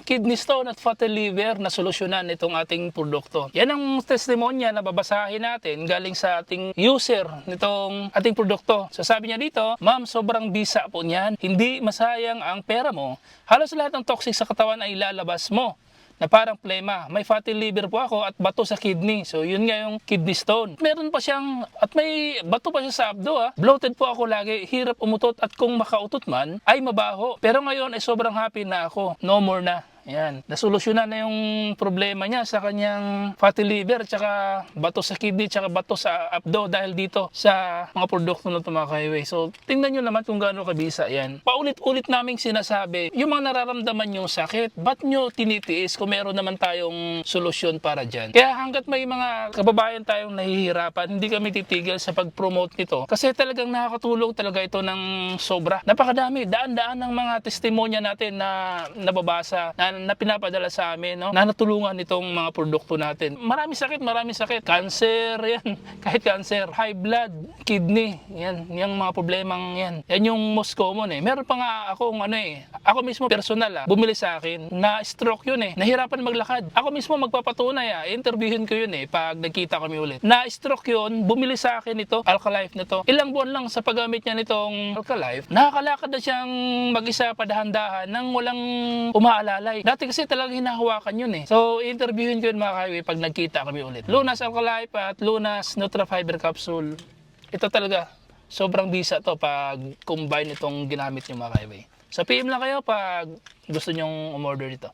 Kidney stone at fatty liver na solusyonan itong ating produkto. Yan ang testimonya na babasahin natin galing sa ating user nitong ating produkto. So sabi niya dito, ma'am, sobrang bisa po niyan. Hindi masayang ang pera mo. Halos lahat ng toxic sa katawan ay ilalabas mo na parang plema. May fatty liver po ako at bato sa kidney. So yun nga yung kidney stone. Meron pa siyang, at may bato pa siya sa abdo. Bloated po ako lagi, hirap umutot at kung makautot man ay mabaho. Pero ngayon ay sobrang happy na ako. No more na. Ayan, nasolusyonan na yung problema niya sa kanyang fatty liver, tsaka bato sa kidney, tsaka bato sa abdo dahil dito sa mga produkto na ito mga ka-highway. So, tingnan nyo naman kung gaano kabisa yan. Paulit-ulit naming sinasabi, yung mga nararamdaman yung sakit, ba't nyo tinitiis kung meron naman tayong solusyon para dyan? Kaya hanggat may mga kababayan tayong nahihirapan, hindi kami titigil sa pag-promote nito. Kasi talagang nakakatulong talaga ito ng sobra. Napakadami, daan-daan ng mga testimonya natin na nababasa, na pinapadala sa amin, no? Na natulungan itong mga produkto natin. Marami sakit. Cancer, yan. Kahit cancer, high blood, kidney, yan. Yung mga problemang yan. Yan yung most common eh. Meron pa nga akong ako mismo personal bumili sa akin, na stroke yun eh. Nahirapan maglakad. Ako mismo magpapatunay interviewin ko yun eh, pag nagkita kami ulit. Na stroke yun, bumili sa akin ito, Alkalife na to. Ilang buwan lang sa paggamit niya nitong Alkalife, nakakalakad na siyang mag-isa padahan-dahan nang walang umaalalay. Dati kasi talagang hinahawakan yun eh. So, interviewin ko yun mga ka-highway pag nagkita kami ulit. Lunas Alkalife at Lunas Nutrafiber Capsule. Ito talaga, sobrang bisa to pag combine itong ginamit nyo mga ka-highway. So, PM lang kayo pag gusto nyong umorder dito.